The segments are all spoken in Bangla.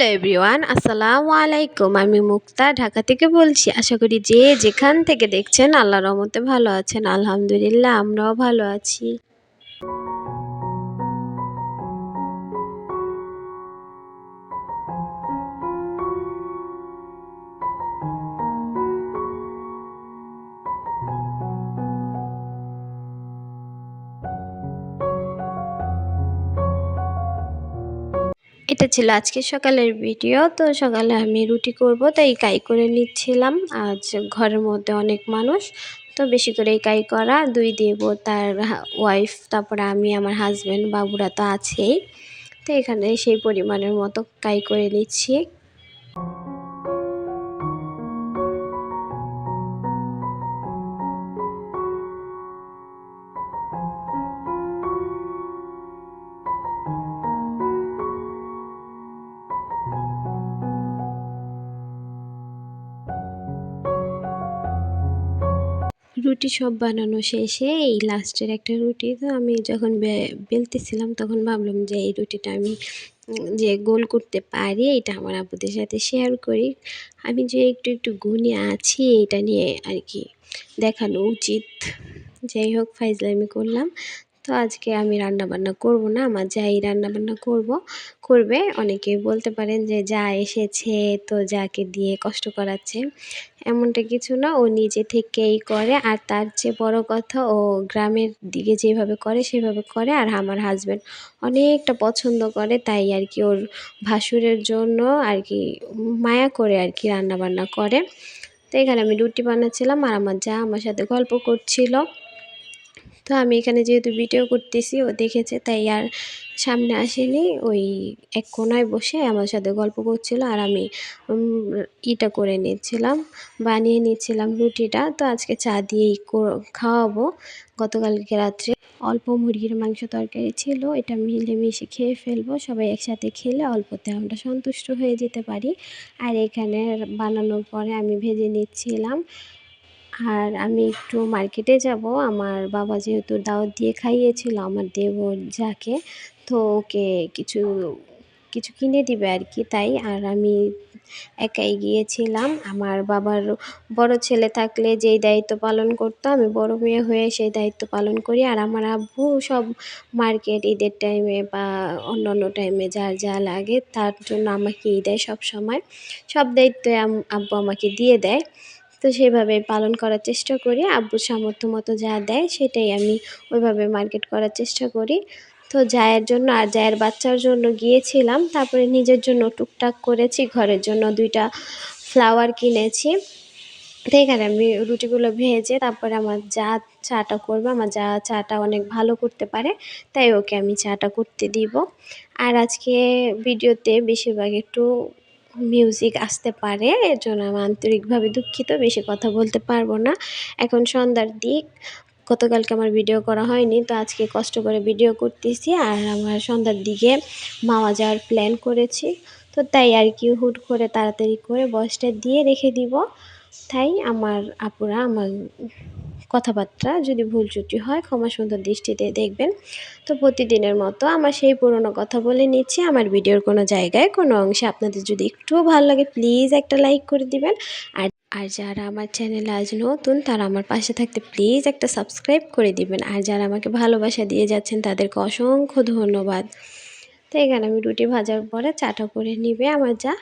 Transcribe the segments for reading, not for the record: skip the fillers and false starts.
হ্যালো এভরিওয়ান, আসসালামু আলাইকুম। আমি মুক্তা ঢাকা থেকে বলছি। আশা করি যে যেখান থেকে দেখছেন আল্লাহর রহমতে ভালো আছেন। আলহামদুলিল্লাহ আমরাও ভালো আছি। এটা ছিল আজকে সকালের ভিডিও। তো সকালে আমি রুটি করব, তাই কাই করে নিচ্ছিলাম। আজ ঘরের মধ্যে অনেক মানুষ, তো বেশি করেই কাই করা। দুই দেবো, তার ওয়াইফ, তারপরে আমি, আমার হাজব্যান্ড, বাবুরা তো আছেই। তো এখানে সেই পরিমাণের মতো কাই করে নিচ্ছি। রুটি সব বানানো শেষে এই লাস্টের একটা রুটি, তো আমি যখন বেলতেছিলাম তখন ভাবলাম যে এই রুটিটা আমি যে গোল করতে পারি এটা আমার আপুদের সাথে শেয়ার করি। আমি যে একটু একটু গুণে আছি এটা নিয়ে আর কি দেখানো উচিত। যাই হোক, ফাইজলামি করলাম। তো আজকে আমি রান্না বান্না করব না, আমার যাই রান্না বান্না করবে। অনেকে বলতে পারেন যে যা এসেছে তো যাকে দিয়ে কষ্ট করাচ্ছে, এমনটা কিছু না। ও নিজে থেকেই করে, আর তার চেয়ে বড় কথা ও গ্রামের দিকে যেভাবে করে সেভাবে করে। আর আমার হাজব্যান্ড অনেকটা পছন্দ করে, তাই আর কি ওর ভাসুরের জন্য আর কি মায়া করে আর কি রান্না বান্না করে। তো এখানে আমি রুটি বানাচ্ছিলাম আর আমার যা আমার সাথে গল্প করছিল। তো আমি এখানে যেহেতু ভিডিও করতেছি, ও দেখেছে তাই আর সামনে আসেনি। ওই এক কোনায় বসে আমার সাথে গল্প করছিল আর আমি ইটা করে নিচ্ছিলাম, বানিয়ে নিচ্ছিলাম রুটিটা। তো আজকে চা দিয়েই খাওয়াবো। গতকালকে রাত্রে অল্প মুরগির মাংস তরকারি ছিল, এটা মিলেমিশে খেয়ে ফেলবো। সবাই একসাথে খেলে অল্পতে আমরা সন্তুষ্ট হয়ে যেতে পারি। আর এখানে বানানোর পরে আমি ভেজে নিচ্ছিলাম। আর আমি একটু মার্কেটে যাব, আমার বাবা যেহেতু দাওয়াত দিয়ে খাইয়েছিল আমার দেবর যাকে, তো ওকে কিছু কিছু কিনে দিবে আর কি, তাই। আর আমি একাই গিয়েছিলাম। আমার বাবার বড় ছেলে থাকলে যেই দায়িত্ব পালন করতো, আমি বড় মেয়ে হয়ে সেই দায়িত্ব পালন করি। আর আমার আব্বু সব মার্কেট ঈদের টাইমে বা অন্যান্য টাইমে যার যা লাগে তার জন্য আমাকেই দেয় সব সময়। সব দায়িত্ব আব্বু আমাকে দিয়ে দেয়। তো সেভাবে পালন করার চেষ্টা করি। আব্বুর সামর্থ্য মতো যা দেয় সেটাই আমি ওইভাবে মার্কেট করার চেষ্টা করি। তো জায়ের জন্য আর জায়ের বাচ্চার জন্য গিয়েছিলাম, তারপরে নিজের জন্য টুকটাক করেছি, ঘরের জন্য 2টা ফ্লাওয়ার কিনেছি। তো এখানে আমি রুটিগুলো ভেজে তারপরে আমার যা চাটা করবে, আমার যা চাটা অনেক ভালো করতে পারে, তাই ওকে আমি চাটা করতে দিব। আর আজকে ভিডিওতে বেশিরভাগ একটু মিউজিক আসতে পারে, এর জন্য আমি আন্তরিকভাবে দুঃখিত। বেশি কথা বলতে পারবো না। এখন সন্ধ্যার দিক, গতকালকে আমার ভিডিও করা হয়নি, তো আজকে কষ্ট করে ভিডিও করতেছি। আর আমার সন্ধ্যার দিকে মাওয়া যাওয়ার প্ল্যান করেছি, তো তাই আর কি হুট করে তাড়াতাড়ি করে বয়সটা দিয়ে রেখে দিব। তাই আমার আপুরা আমার কথাবার্তা যদি ভুল ত্রুটি হয় ক্ষমা সুন্দর দৃষ্টিতে দেখবেন। তো প্রতিদিনের মতো আমার সেই পুরনো কথা বলে নিচ্ছি। আমার ভিডিওর কোনো জায়গায় কোনো অংশে আপনাদের যদি একটুও ভালো লাগে প্লিজ একটা লাইক করে দিবেন। আর আর যারা আমার চ্যানেলে আজ নতুন তারা আমার পাশে থাকতে প্লিজ একটা সাবস্ক্রাইব করে দিবেন। আর যারা আমাকে ভালোবাসা দিয়ে যাচ্ছেন তাদেরকে অসংখ্য ধন্যবাদ। তো এখানে আমি রুটি ভাজার পরে চাটা করে নিবে আমার যা।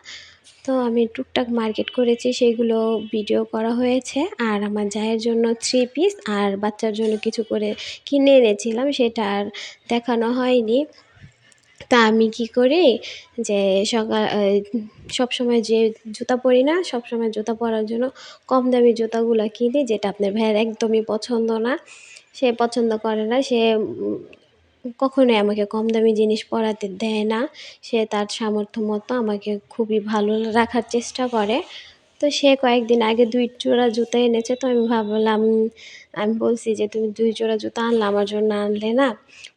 তো আমি টুকটাক মার্কেট করেছি, সেগুলো ভিডিও করা হয়েছে। আর আমার জায়ের জন্য 3 পিস আর বাচ্চার জন্য কিছু করে কিনে এনেছিলাম, সেটা আর দেখানো হয়নি। তা আমি কি করি যে সবসময় যে জুতা পরি না, সবসময় জুতা পরার জন্য কম দামি জুতাগুলো কিনি, যেটা আপনার ভাইয়ের একদমই পছন্দ না। সে পছন্দ করে না, সে কখনোই আমাকে কম দামি জিনিস পরাতে দেয় না। সে তার সামর্থ্য মতো আমাকে খুবই ভালো রাখার চেষ্টা করে। তো সে কয়েকদিন আগে 2 জোড়া জুতা এনেছে, তো আমি ভাবলাম, আমি বলছি যে তুমি 2 জোড়া জুতা আনলা, আমার জন্য আনলে না?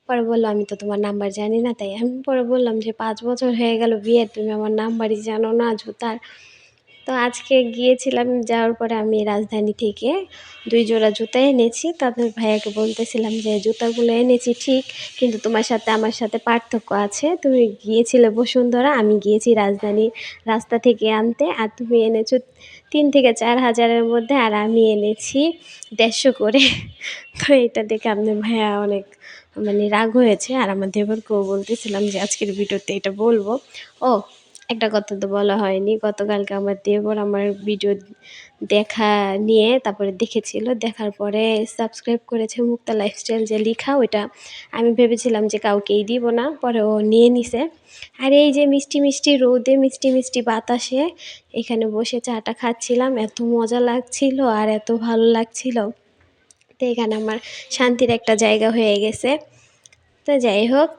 পরে বললো আমি তো তোমার নাম্বার জানি না। তাই আমি পরে বললাম যে 5 বছর হয়ে গেল বিয়ের, তুমি আমার নাম্বারই জানো না জুতার? তো আজকে গিয়েছিলাম, যাওয়ার পরে আমি রাজধানী থেকে ২ জোড়া জুতা এনেছি। তাদের ভাইয়াকে বলতেছিলাম যে, "জুতাগুলো এনেছি ঠিক, কিন্তু তোমার সাথে আমার সাথে পার্থক্য আছে। তুমি গিয়েছিলে বসুন্ধরা, আমি গিয়েছি রাজধানীর রাস্তা থেকে আনতে। আর তুমি এনেছো ৩ থেকে ৪ হাজারের মধ্যে, আর আমি এনেছি ১৫০ করে।" তো এটা দেখে আপনার ভাইয়া অনেক মানে রাগ হয়েছে। আর আমার দেবরকেও বলতেছিলাম যে, আজকের ভিডিওতে এটা বলব। ও একটা কথা তো বলা হয়নি। গতকালকে আমার দেবর আমার ভিডিও দেখা নিয়ে তারপরে দেখেছিল। দেখার পরে সাবস্ক্রাইব করেছে মুক্তা লাইফস্টাইল যে লিখা, ওইটা আমি ভেবেছিলাম যে কাউকেই দিব না। পরে ও নিয়ে নিছে। আর এই যে মিষ্টি, মিষ্টি রোদে, মিষ্টি, মিষ্টি বাতাসে এখানে বসে চাটা খাচ্ছিলাম। এত মজা লাগছিল আর এত ভালো লাগছিল। তো এখানে আমার শান্তির একটা জায়গা হয়ে গেছে। তো যাই হোক,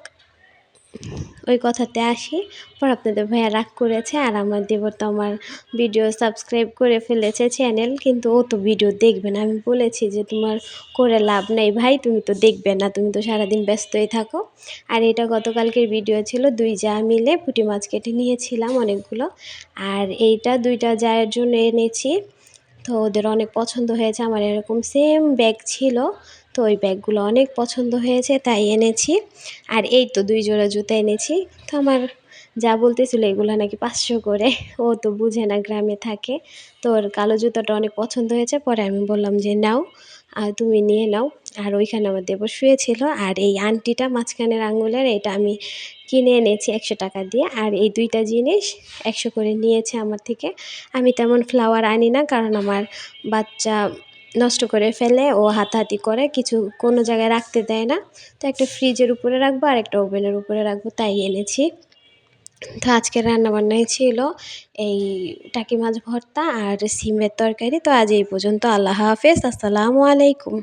ওই কথাতে আসি। পর আপনাদের ভাইয়া রাগ করেছে, আর আমার দেবর তো আমার ভিডিও সাবস্ক্রাইব করে ফেলেছে চ্যানেল, কিন্তু ও তো ভিডিও দেখবে না। আমি বলেছি যে, "তোমার করে লাভ নাই ভাই, তুমি তো দেখবে না, তুমি তো সারাদিন ব্যস্তই থাকো।" আর এটা গতকালকের ভিডিও ছিল, ২ জা মিলে পুঁটি মাছ কেটে নিয়েছিলাম অনেকগুলো। আর এইটা ২ টা জায়ের জন্য এনেছি। তো ওদের অনেক পছন্দ হয়েছে। আমার এরকম সেম ব্যাগ ছিল, তো ওই ব্যাগগুলো অনেক পছন্দ হয়েছে তাই এনেছি। আর এই তো ২ জোড়া জুতা এনেছি। তো আমার যা বলতেছিল এগুলো নাকি ৫০০ করে। ও তো বুঝে না, গ্রামে থাকে। তো ওর কালো জুতাটা অনেক পছন্দ হয়েছে। পরে আমি বললাম যে, "নাও, তুমি নিয়ে নাও।" আর ওইখানে আমার দেবর শুয়েছিল। আর এই আংটিটা মাঝখানের আঙুলের, এটা আমি কিনে এনেছি ১০০ টাকা দিয়ে। আর এই ২ টা জিনিস ১০০ করে নিয়েছে আমার থেকে। আমি তেমন ফ্লাওয়ার আনি না, কারণ আমার বাচ্চা নষ্ট করে ফেলে, ও হাতাহাতি করে, কোনো জায়গায় রাখতে দেয় না। তো একটা ফ্রিজের উপরে রাখবো আর একটা ওভেনের উপরে রাখবো, তাই এনেছি। তো আজকের রান্নাবান্নাই ছিল এই টাকি মাছ ভর্তা আর সিমের তরকারি। তো আজ এই পর্যন্ত। আল্লাহ হাফেজ। আসসালামু আলাইকুম।